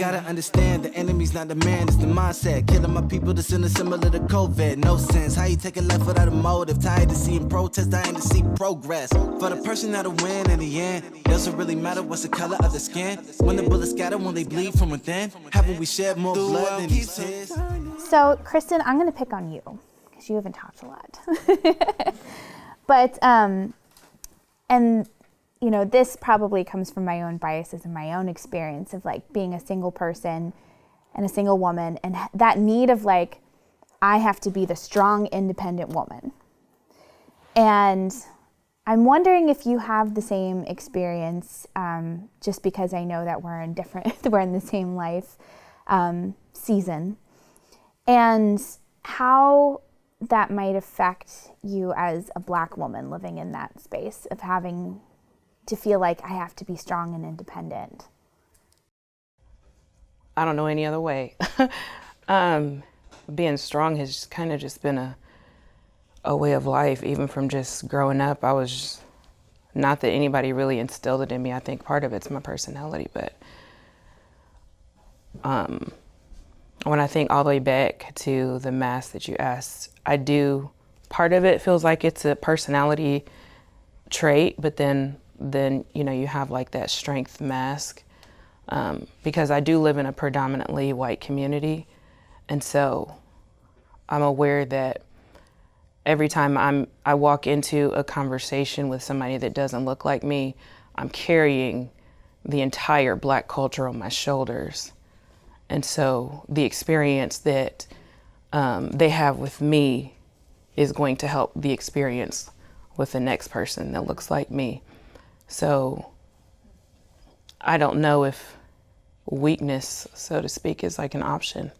gotta understand the enemy's not the man, it's the mindset. Killing my people that's in a similar to COVID. No sense. How you take a life without a motive? Tired of seeing protest, dying to see progress. For the person that'll win in the end, doesn't really matter what's the color of the skin. When the bullets scatter, when they bleed from within, haven't we shed more blood than these tears? So, Kristin, I'm gonna pick on you because you haven't talked a lot. But, and you know, this probably comes from my own biases and my own experience of like being a single person and a single woman, and that need of like, I have to be the strong, independent woman. And I'm wondering if you have the same experience, just because I know that we're in the same life season, and how that might affect you as a Black woman living in that space of having to feel like I have to be strong and independent. I don't know any other way. Being strong has kind of just been a way of life, even from just growing up. I was, not that anybody really instilled it in me. I think part of it's my personality, but when I think all the way back to the mask that you asked, part of it feels like it's a personality trait, but then you know, you have like that strength mask, because I do live in a predominantly white community, and so I'm aware that every time I walk into a conversation with somebody that doesn't look like me, I'm carrying the entire Black culture on my shoulders. And so the experience that they have with me is going to help the experience with the next person that looks like me. So I don't know if weakness, so to speak, is like an option.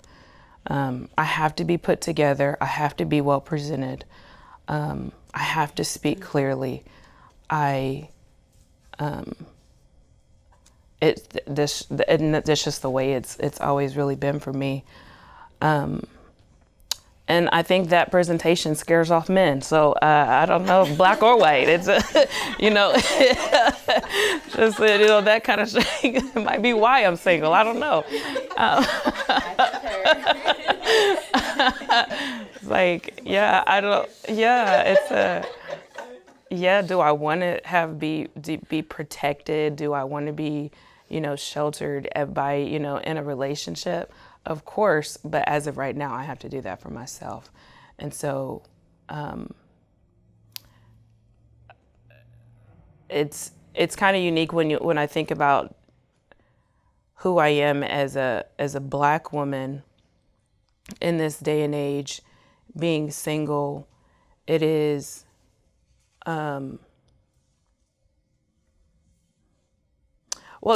I have to be put together. I have to be well presented. I have to speak clearly. That's just the way it's always really been for me. And I think that presentation scares off men. So I don't know, Black or white. It's you know, just you know, that kind of thing. It might be why I'm single. I don't know. Like, yeah, I don't. Yeah, it's a. Yeah, do I want to be protected? Do I want to be, you know, sheltered by, you know, in a relationship? Of course, but as of right now, I have to do that for myself. And so it's kind of unique when I think about who I am as a Black woman in this day and age, being single. It is well,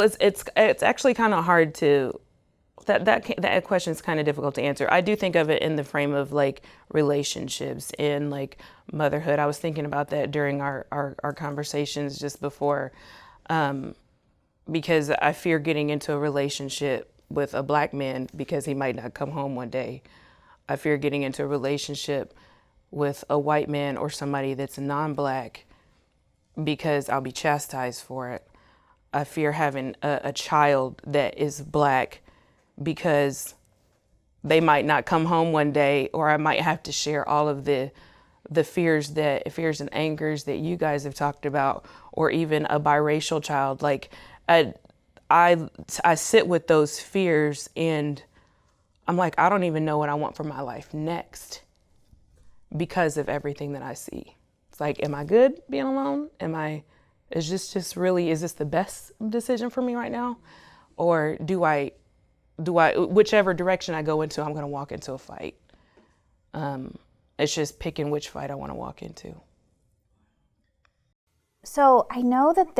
it's actually kind of hard to. That question is kind of difficult to answer. I do think of it in the frame of like relationships and like motherhood. I was thinking about that during our conversations just before, because I fear getting into a relationship with a Black man because he might not come home one day. I fear getting into a relationship with a white man or somebody that's non-Black because I'll be chastised for it. I fear having a child that is Black because they might not come home one day, or I might have to share all of the fears and angers that you guys have talked about, or even a biracial child. Like I sit with those fears and I'm like, I don't even know what I want for my life next because of everything that I see. It's like, am I good being alone? Is this the best decision for me right now? Or do I, whichever direction I go into, I'm going to walk into a fight. It's just picking which fight I want to walk into. So I know that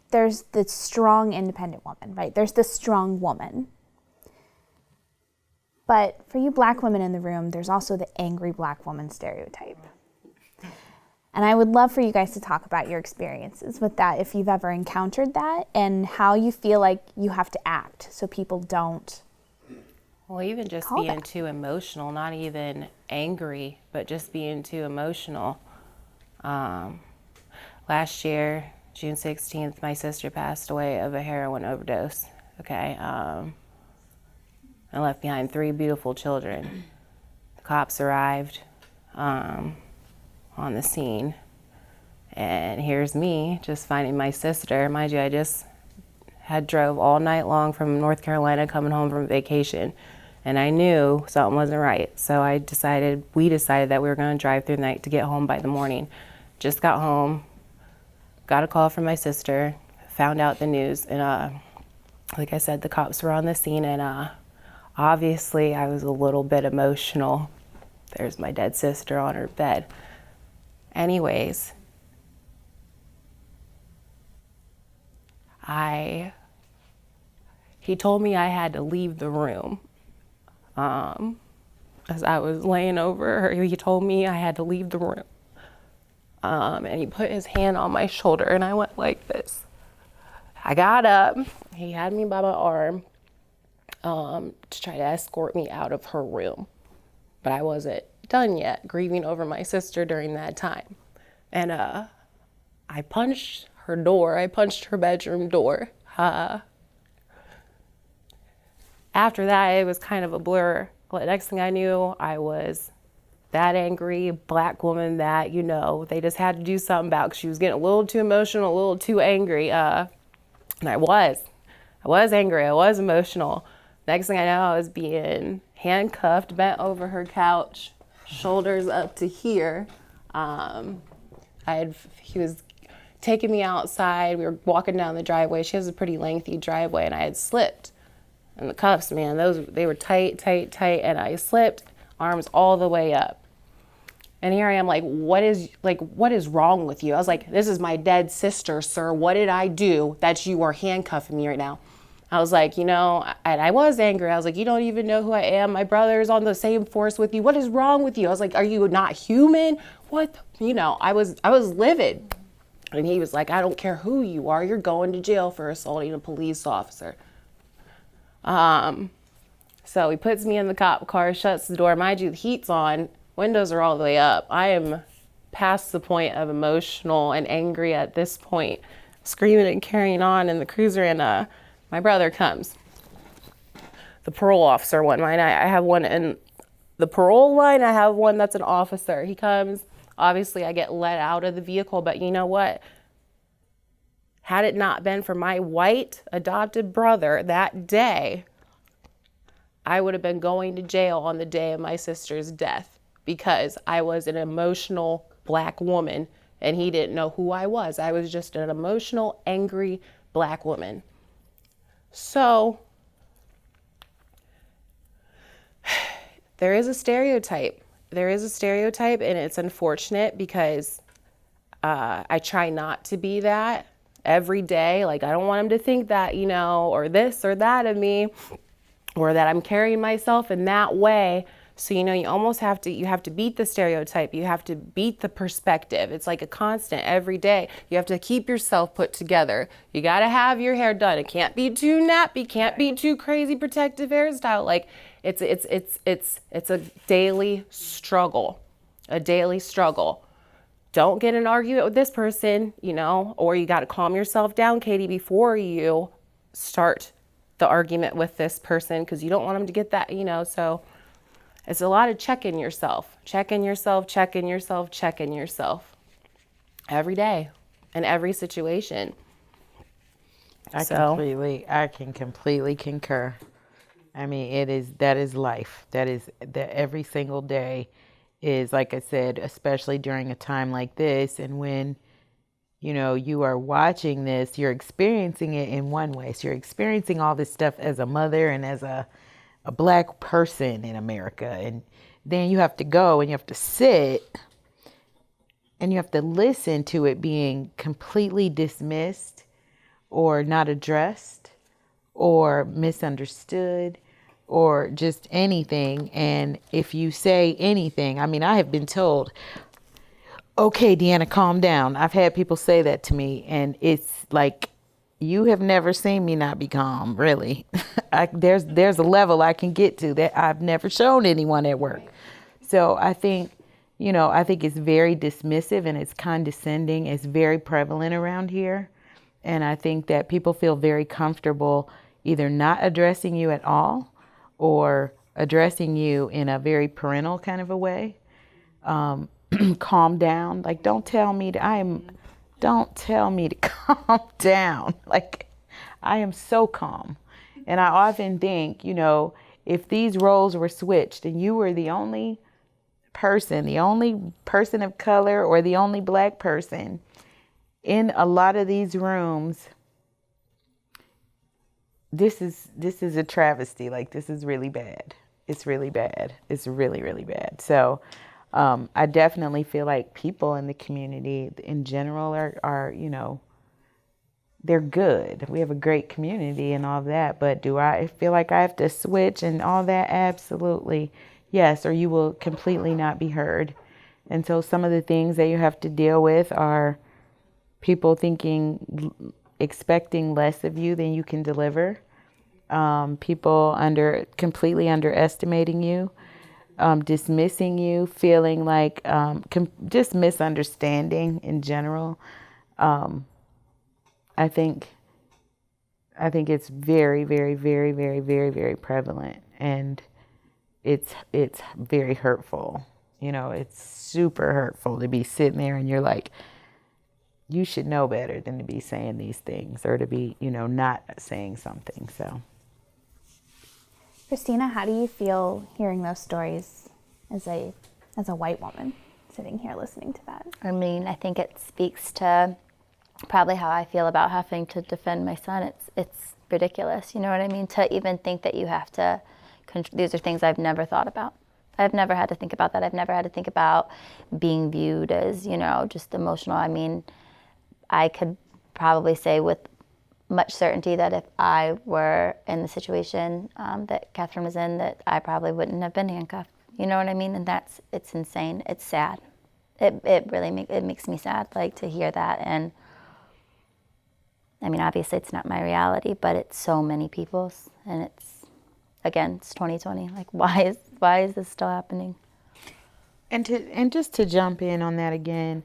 there's the strong, independent woman, right? There's the strong woman. But for you Black women in the room, there's also the angry Black woman stereotype. And I would love for you guys to talk about your experiences with that, if you've ever encountered that, and how you feel like you have to act so people don't. Well, even just being too emotional, not even angry, but just being too emotional. Last year, June 16th, my sister passed away of a heroin overdose. Okay. I left behind 3 beautiful children. The cops arrived on the scene. And here's me just finding my sister. Mind you, I just had drove all night long from North Carolina coming home from vacation. And I knew something wasn't right. So we decided that we were going to drive through the night to get home by the morning. Just got home, got a call from my sister, found out the news. And like I said, the cops were on the scene. And obviously I was a little bit emotional. There's my dead sister on her bed. Anyways, he told me I had to leave the room. As I was laying over her, he told me I had to leave the room. And he put his hand on my shoulder and I went like this. I got up, he had me by my arm to try to escort me out of her room. But I wasn't done yet, grieving over my sister during that time. And I punched her door, I punched her bedroom door. After that, it was kind of a blur. The next thing I knew, I was that angry black woman that, they just had to do something about, because she was getting a little too emotional, a little too angry. And I was angry, I was emotional. Next thing I know, I was being handcuffed, bent over her couch, shoulders up to here. He was taking me outside. We were walking down the driveway. She has a pretty lengthy driveway, and I had slipped. And the cuffs, man, they were tight, and I slipped, arms all the way up. And here I am, what is wrong with you? I was like, this is my dead sister, sir. What did I do that you are handcuffing me right now? I was like, and I was angry. I was like, you don't even know who I am. My brother's on the same force with you. What is wrong with you? I was like, are you not human? What? I was livid. And he was like, I don't care who you are. You're going to jail for assaulting a police officer. So he puts me in the cop car, shuts the door. Mind you, the heat's on, windows are all the way up. I am past the point of emotional and angry at this point, screaming and carrying on in the cruiser, and my brother comes. The parole officer one. I have one in the parole line. I have one that's an officer. He comes. Obviously, I get let out of the vehicle, but you know what? Had it not been for my white adopted brother that day, I would have been going to jail on the day of my sister's death, because I was an emotional black woman and he didn't know who I was. I was just an emotional, angry black woman. So there is a stereotype. There is a stereotype, and it's unfortunate because I try not to be that every day. I don't want him to think that, or this or that of me, or that I'm carrying myself in that way. So, you almost have to beat the stereotype. You have to beat the perspective. It's like a constant every day. You have to keep yourself put together. You got to have your hair done. It can't be too nappy, can't be too crazy protective hairstyle. It's a daily struggle, Don't get in an argument with this person, or you got to calm yourself down, Katie, before you start the argument with this person, because you don't want them to get that, so it's a lot of checking yourself every day in every situation. I can completely concur. I mean, that is life. That every single day is, like I said, especially during a time like this. And when, you are watching this, you're experiencing it in one way. So you're experiencing all this stuff as a mother and as a black person in America. And then you have to go and you have to sit and you have to listen to it being completely dismissed or not addressed or misunderstood or just anything. And if you say anything, I mean, I have been told, okay, Deanna, calm down. I've had people say that to me, and it's like, you have never seen me not be calm, really. There's a level I can get to that I've never shown anyone at work. So I think it's very dismissive and it's condescending. It's very prevalent around here. And I think that people feel very comfortable either not addressing you at all or addressing you in a very parental kind of a way. Calm down. Like, don't tell me to calm down. Like, I am so calm. And I often think, you know, if these roles were switched and you were the only person of color or the only Black person in a lot of these rooms, this is a travesty. Like, this is really bad. It's really bad. It's really, really bad. So I definitely feel like people in the community in general are, you know, they're good. We have a great community and all that, but do I feel like I have to switch and all that? Absolutely. Yes, or you will completely not be heard. And so some of the things that you have to deal with are people expecting less of you than you can deliver. People completely underestimating you, dismissing you, feeling like just misunderstanding in general. I think it's very, very, very, very, very, very prevalent, and it's very hurtful. You know, it's super hurtful to be sitting there and you're like, you should know better than to be saying these things or to be, you know, not saying something. So, Christina, how do you feel hearing those stories as a white woman sitting here listening to that? I mean, I think it speaks to probably how I feel about having to defend my son. It's ridiculous, you know what I mean? To even think that you have to, these are things I've never thought about. I've never had to think about that. I've never had to think about being viewed as, you know, just emotional. I mean, I could probably say with much certainty that if I were in the situation that Kathryn was in, that I probably wouldn't have been handcuffed. You know what I mean? And it's insane. It's sad. It really makes me sad, like, to hear that. And I mean, obviously it's not my reality, but it's so many people's, and it's 2020. Like, why is this still happening? And just to jump in on that again,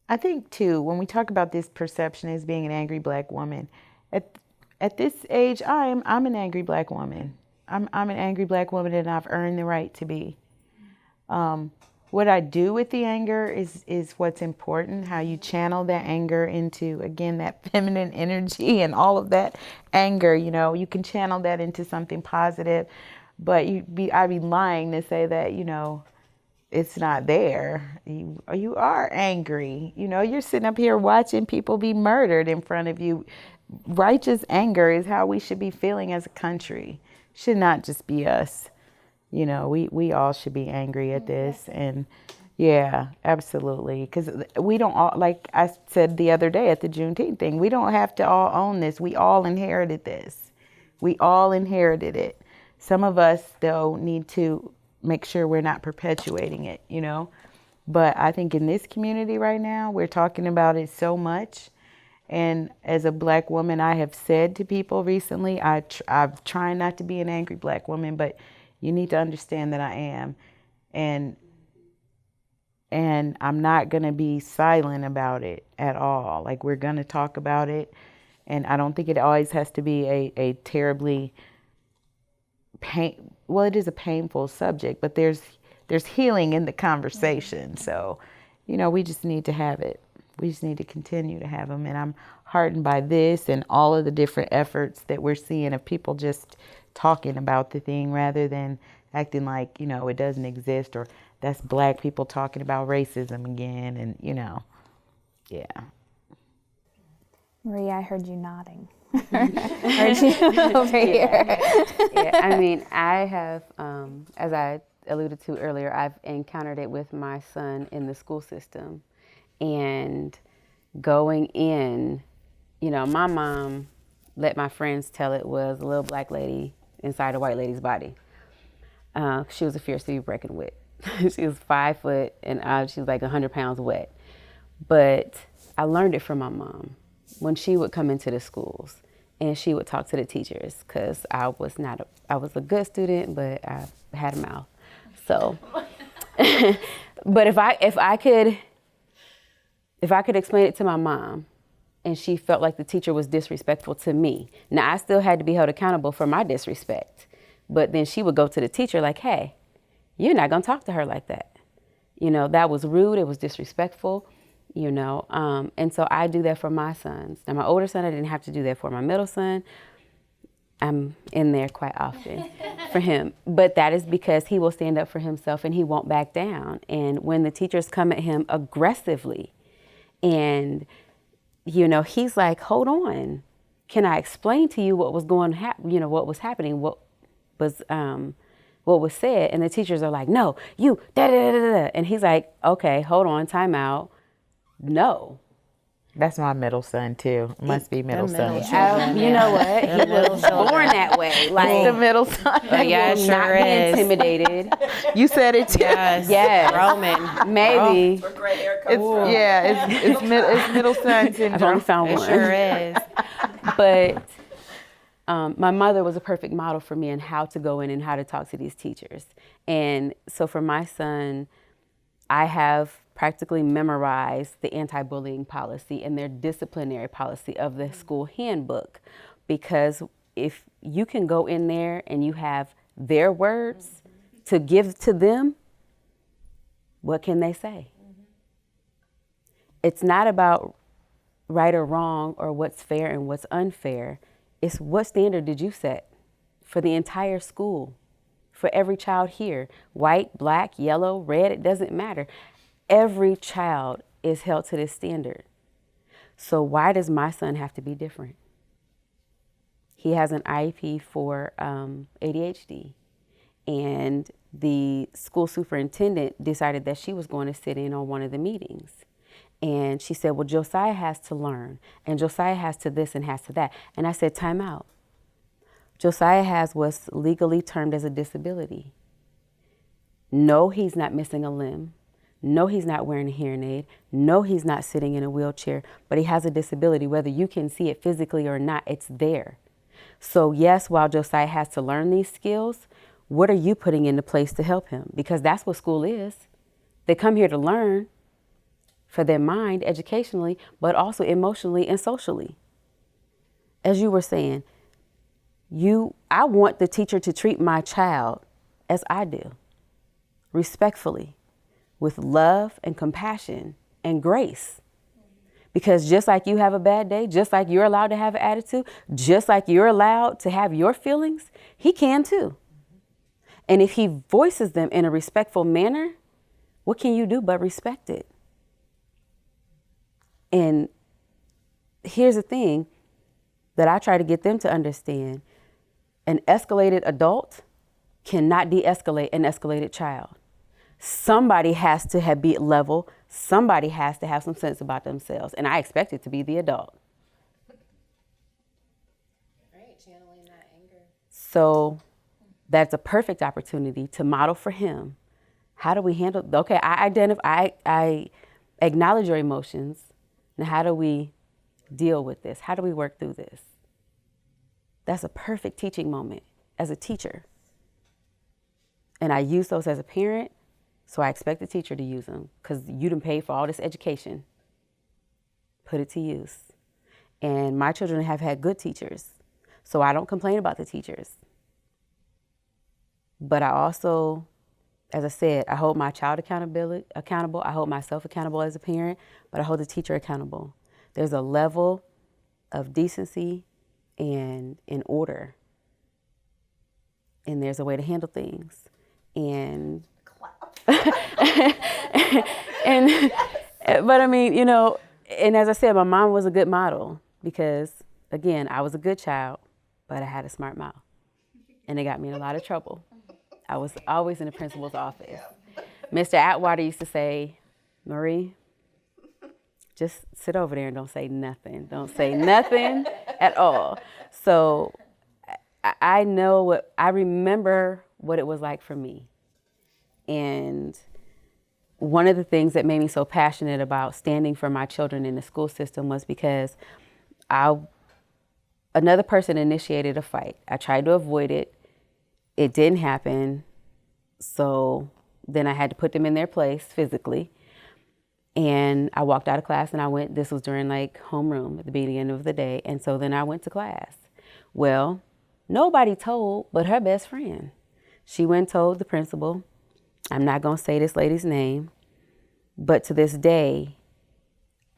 I think too, when we talk about this perception as being an angry Black woman, at this age, I'm an angry Black woman. I'm an angry Black woman, and I've earned the right to be. What I do with the anger is what's important. How you channel that anger into, again, that feminine energy and all of that anger. You know, you can channel that into something positive, but I'd be lying to say that, you know, it's not there. You are angry. You know, you're sitting up here watching people be murdered in front of you. Righteous anger is how we should be feeling as a country. Should not just be us. You know, we all should be angry at this. And yeah, absolutely. Because we don't all, like I said the other day at the Juneteenth thing, we don't have to all own this. We all inherited this. We all inherited it. Some of us, though, need to make sure we're not perpetuating it, you know. But I think in this community right now, we're talking about it so much. And as a Black woman, I have said to people recently, I'm trying not to be an angry Black woman, but you need to understand that I am. And I'm not going to be silent about it at all. Like, we're going to talk about it. And I don't think it always has to be a terribly well, it is a painful subject, but there's healing in the conversation. So, you know, we just need to have it. We just need to continue to have them. And I'm heartened by this and all of the different efforts that we're seeing of people just talking about the thing rather than acting like, you know, it doesn't exist, or that's Black people talking about racism again. And, you know, yeah. Maria, I heard you nodding. Heard you over here. Yeah, I mean, I have, as I alluded to earlier, I've encountered it with my son in the school system. And going in, you know, my mom let my friends tell it was a little Black lady inside a white lady's body. She was a fierce to be reckoned with. She was 5 foot and she was like 100 pounds wet. But I learned it from my mom when she would come into the schools and she would talk to the teachers, because I was a good student, but I had a mouth. So, but if I could explain it to my mom, and she felt like the teacher was disrespectful to me. Now, I still had to be held accountable for my disrespect, but then she would go to the teacher like, hey, you're not gonna talk to her like that. You know, that was rude, it was disrespectful, you know, and so I do that for my sons. Now, my older son, I didn't have to do that for. My middle son, I'm in there quite often for him, but that is because he will stand up for himself and he won't back down. And when the teachers come at him aggressively and, you know, he's like, hold on, can I explain to you what was what was happening, what was said? And the teachers are like, no, you, da da da da da. And he's like, okay, hold on, time out. No. That's my middle son too. Must be middle son. You know what? He was born that way. Like The middle son. Yeah, will sure not be is. intimidated. You said it too. Yes. Roman. Maybe. It's middle son I've syndrome. only found It one. sure is. But my mother was a perfect model for me in how to go in and how to talk to these teachers. And so for my son, I have practically memorized the anti-bullying policy and their disciplinary policy of the school handbook. Because if you can go in there and you have their words to give to them, what can they say? It's not about right or wrong or what's fair and what's unfair. It's what standard did you set for the entire school, for every child here, white, black, yellow, red, it doesn't matter. Every child is held to this standard. So why does my son have to be different? He has an IEP for ADHD, and the school superintendent decided that she was going to sit in on one of the meetings. And she said, well, Josiah has to learn, and Josiah has to this and has to that. And I said, time out. Josiah has what's legally termed as a disability. No, he's not missing a limb. No, he's not wearing a hearing aid. No, he's not sitting in a wheelchair, but he has a disability. Whether you can see it physically or not, it's there. So yes, while Josiah has to learn these skills, what are you putting into place to help him? Because that's what school is. They come here to learn for their mind educationally, but also emotionally and socially. As you were saying, I want the teacher to treat my child as I do, respectfully, with love and compassion and grace. Because just like you have a bad day, just like you're allowed to have an attitude, just like you're allowed to have your feelings, he can too. And if he voices them in a respectful manner, what can you do but respect it? And here's the thing that I try to get them to understand. An escalated adult cannot de-escalate an escalated child. Somebody has to be level. Somebody has to have some sense about themselves. And I expect it to be the adult. Right, channeling that anger. So that's a perfect opportunity to model for him. How do we handle, okay, I acknowledge your emotions. Now how do we deal with this? How do we work through this? That's a perfect teaching moment as a teacher. And I use those as a parent. So I expect the teacher to use them because you done paid for all this education. Put it to use. And my children have had good teachers, so I don't complain about the teachers. But I also, as I said, I hold my child accountable. I hold myself accountable as a parent, but I hold the teacher accountable. There's a level of decency and in order, and there's a way to handle things. And but I mean, you know, and as I said, my mom was a good model because, again, I was a good child, but I had a smart mouth, and it got me in a lot of trouble. I was always in the principal's office. Mr. Atwater used to say, Marie, just sit over there and don't say nothing. Don't say nothing at all. So I remember what it was like for me. And one of the things that made me so passionate about standing for my children in the school system was because another person initiated a fight. I tried to avoid it. It didn't happen. So then I had to put them in their place physically. And I walked out of class and I went, this was during like homeroom at the beginning of the day. And so then I went to class. Well, nobody told but her best friend. She went and told the principal. I'm not going to say this lady's name, but to this day,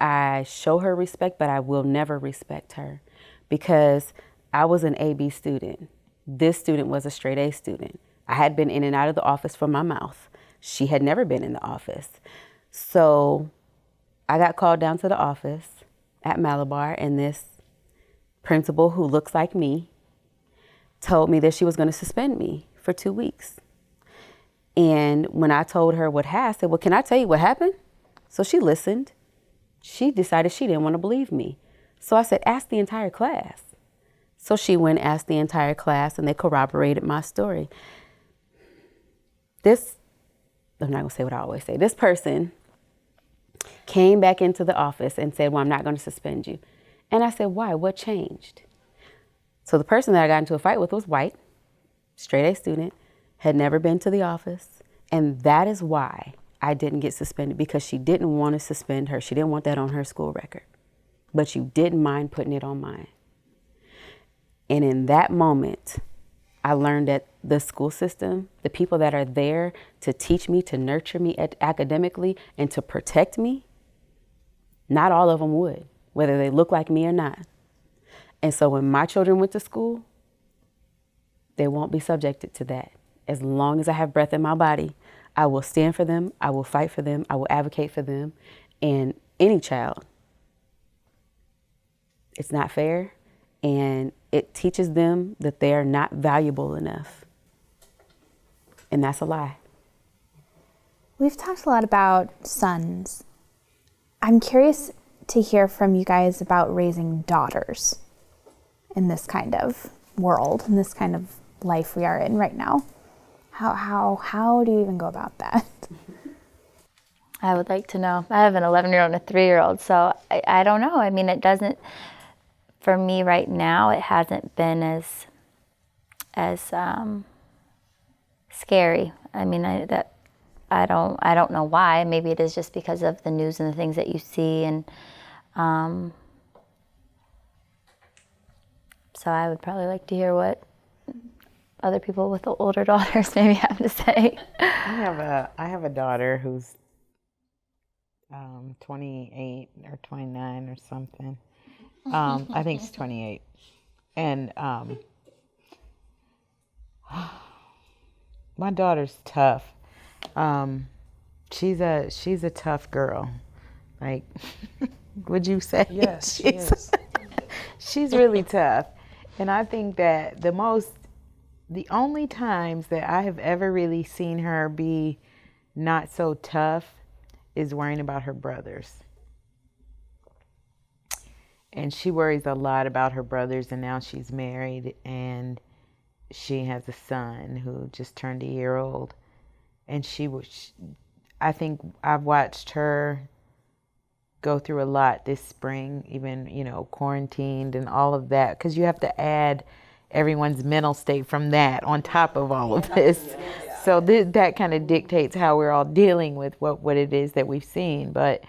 I show her respect, but I will never respect her because I was an AB student. This student was a straight A student. I had been in and out of the office from my mouth. She had never been in the office. So I got called down to the office at Malabar, and this principal who looks like me told me that she was going to suspend me for 2 weeks. And when I told her what happened, I said, well, can I tell you what happened? So she listened. She decided she didn't want to believe me. So I said, ask the entire class. So she went and asked the entire class, and they corroborated my story. I'm not going to say what I always say. This person came back into the office and said, well, I'm not going to suspend you. And I said, why? What changed? So the person that I got into a fight with was white, straight A student, had never been to the office. And that is why I didn't get suspended, because she didn't want to suspend her. She didn't want that on her school record. But you didn't mind putting it on mine. And in that moment, I learned that the school system, the people that are there to teach me, to nurture me academically, and to protect me, not all of them would, whether they look like me or not. And so when my children went to school, they won't be subjected to that. As long as I have breath in my body, I will stand for them, I will fight for them, I will advocate for them. And any child, it's not fair, and it teaches them that they are not valuable enough. And that's a lie. We've talked a lot about sons. I'm curious to hear from you guys about raising daughters in this kind of world, in this kind of life we are in right now. How do you even go about that? I would like to know. I have an 11-year-old and a 3-year-old, so I don't know. I mean, it doesn't, for me right now, it hasn't been as scary. I mean, I don't know why. Maybe it is just because of the news and the things that you see, and so I would probably like to hear what other people with older daughters maybe have to say. I have a daughter who's 28 or 29 or something. I think she's 28, and my daughter's tough. She's a tough girl. Like, would you say? Yes, she is. She's really tough, and I think that the only times that I have ever really seen her be not so tough is worrying about her brothers. And she worries a lot about her brothers, and now she's married and she has a son who just turned a year old. And I think I've watched her go through a lot this spring, even, quarantined and all of that, because you have to add everyone's mental state from that on top of all of this. So that kind of dictates how we're all dealing with what it is that we've seen. But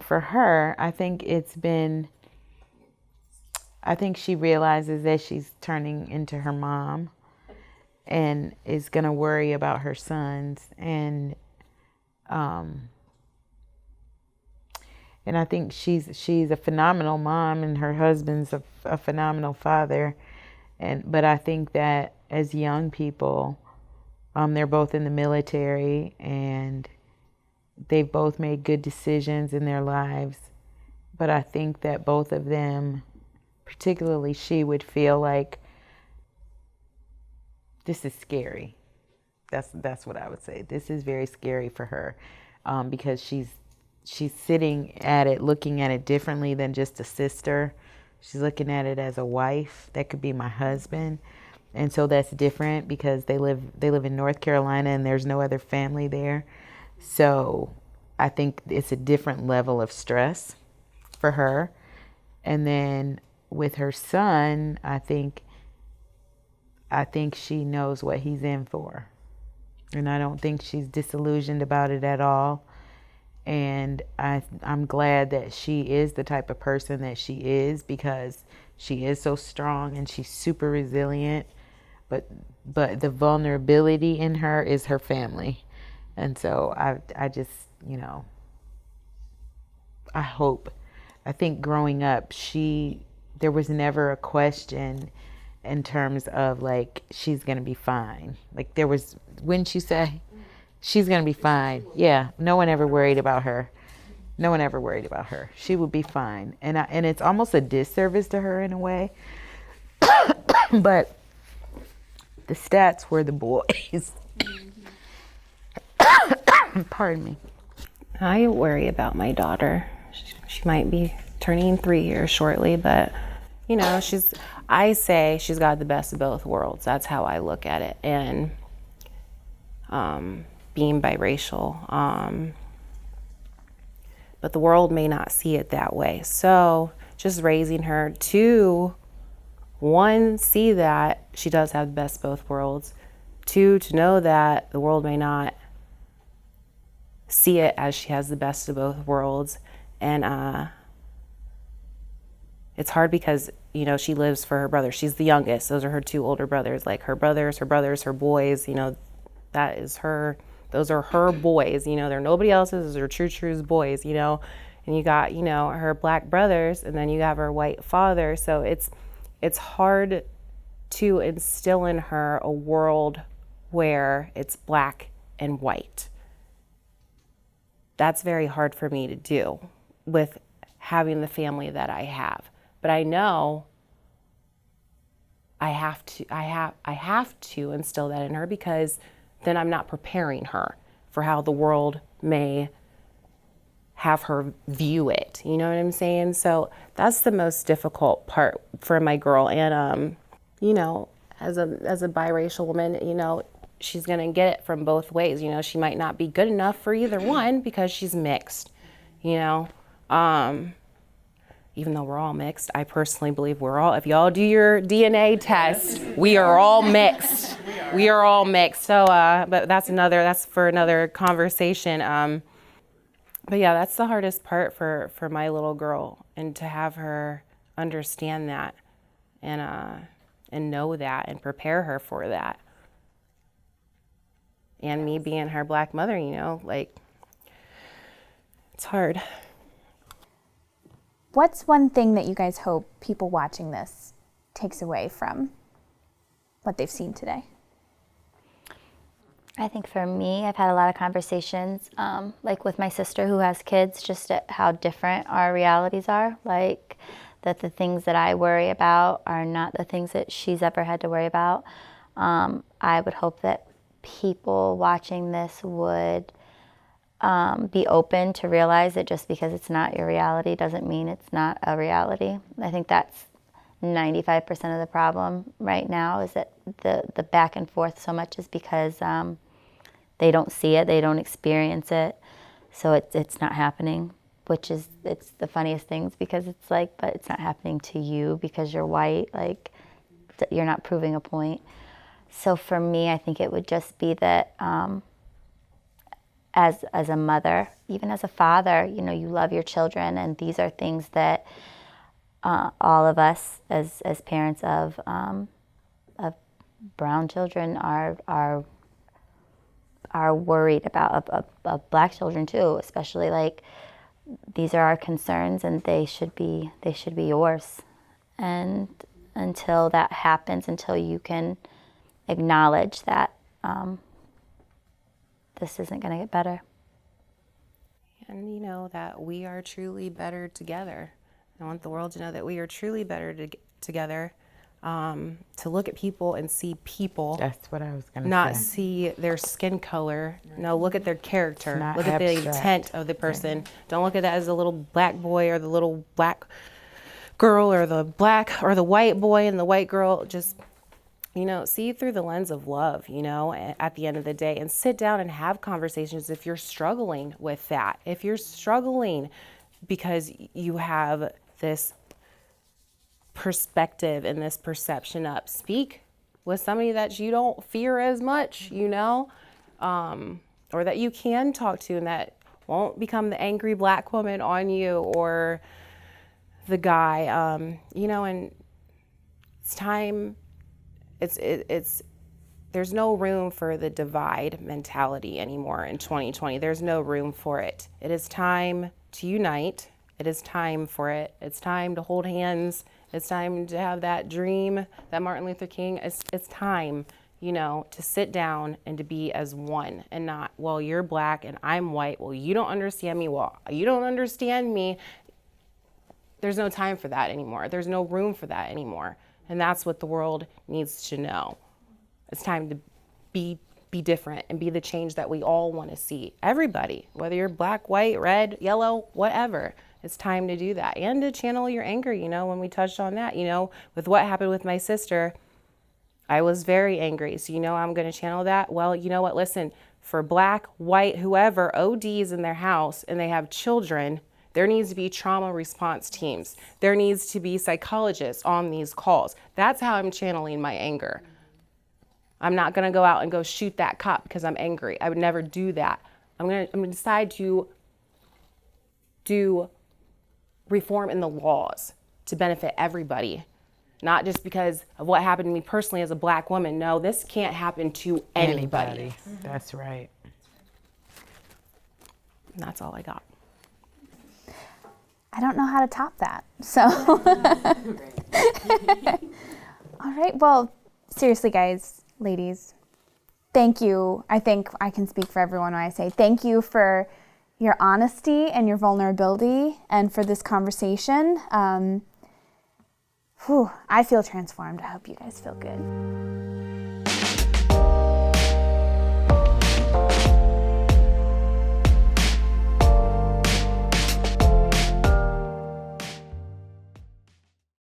for her, I think she realizes that she's turning into her mom and is going to worry about her sons. And I think she's a phenomenal mom, and her husband's a phenomenal father. But I think that as young people, they're both in the military, and they've both made good decisions in their lives. But I think that both of them, particularly she, would feel like this is scary. That's what I would say. This is very scary for her, because she's sitting at it, looking at it differently than just a sister. She's looking at it as a wife. That could be my husband. And so that's different because they live in North Carolina and there's no other family there. So I think it's a different level of stress for her. And then with her son, I think she knows what he's in for. And I don't think she's disillusioned about it at all. And I'm glad that she is the type of person that she is, because she is so strong and she's super resilient. But the vulnerability in her is her family. And so I just, you know, I think growing up, there was never a question in terms of like, she's going to be fine. Like there was, wouldn't you say? She's going to be fine. Yeah. No one ever worried about her. No one ever worried about her. She would be fine. And it's almost a disservice to her in a way. But the stats were the boys. Pardon me. I worry about my daughter. She might be turning 3 years shortly, but you know, I say she's got the best of both worlds. That's how I look at it. And being biracial, but the world may not see it that way. So just raising her to, one, see that she does have the best of both worlds. Two, to know that the world may not see it as she has the best of both worlds. And it's hard because, you know, she lives for her brother. She's the youngest. Those are her 2 older brothers. Like her brothers, her boys, you know, that is her, those are her boys, you know, they're nobody else's, those are True's boys, you know. And you got, you know, her black brothers, and then you have her white father. So it's hard to instill in her a world where it's black and white. That's very hard for me to do with having the family that I have. But I know I have to instill that in her, because then I'm not preparing her for how the world may have her view it. You know what I'm saying? So that's the most difficult part for my girl. And you know, as a biracial woman, you know, she's gonna get it from both ways. You know, she might not be good enough for either one because she's mixed, you know. Even though we're all mixed, I personally believe we're all, if y'all do your DNA test, we are all mixed. We are all mixed. So, but that's for another conversation. But yeah, that's the hardest part for my little girl, and to have her understand that and know that and prepare her for that. And me being her black mother, you know, like, it's hard. What's one thing that you guys hope people watching this takes away from what they've seen today? I think for me, I've had a lot of conversations, like with my sister who has kids, just at how different our realities are. Like that the things that I worry about are not the things that she's ever had to worry about. I would hope that people watching this would be open to realize that just because it's not your reality doesn't mean it's not a reality. I think that's 95% of the problem right now, is that the back and forth so much is because they don't see it, they don't experience it, so it's not happening, which is, it's the funniest things, because it's like, but it's not happening to you because you're white, like you're not proving a point. So for me, I think it would just be that as a mother, even as a father, you know, you love your children, and these are things that all of us as parents of brown children are worried about, of black children too, especially. Like, these are our concerns, and they should be yours. And until that happens, until you can acknowledge that this isn't going to get better. And you know that we are truly better together. I want the world to know that we are truly better together. To look at people and see people. That's what I was going to say. Not see their skin color. No, look at their character. Look at the intent of the person. Right. Don't look at that as the little black boy or the little black girl, or the black or the white boy and the white girl. Just, you know, see through the lens of love, you know, at the end of the day, and sit down and have conversations if you're struggling with that. If you're struggling because you have this perspective and this perception up, speak with somebody that you don't fear as much, you know, or that you can talk to, and that won't become the angry black woman on you or the guy, you know, and it's time, there's no room for the divide mentality anymore in 2020. There's no room for it. It is time to unite. It is time for it. It's time to hold hands. It's time to have that dream that Martin Luther King, it's time, you know, to sit down and to be as one and not, well, you're black and I'm white. Well, you don't understand me. Well, you don't understand me. There's no time for that anymore. There's no room for that anymore. And that's what the world needs to know. It's time to be different and be the change that we all want to see. Everybody, whether you're black, white, red, yellow, whatever, it's time to do that. And to channel your anger, you know, when we touched on that, you know, with what happened with my sister, I was very angry. So, you know, I'm going to channel that. Well, you know what? Listen, for black, white, whoever ODs in their house and they have children, there needs to be trauma response teams. There needs to be psychologists on these calls. That's how I'm channeling my anger. I'm not going to go out and go shoot that cop because I'm angry. I would never do that. I'm going to decide to do reform in the laws to benefit everybody, not just because of what happened to me personally as a black woman. No, this can't happen to anybody. That's right. And that's all I got. I don't know how to top that. So, all right. Well, seriously, guys, ladies, thank you. I think I can speak for everyone when I say thank you for your honesty and your vulnerability and for this conversation. I feel transformed. I hope you guys feel good.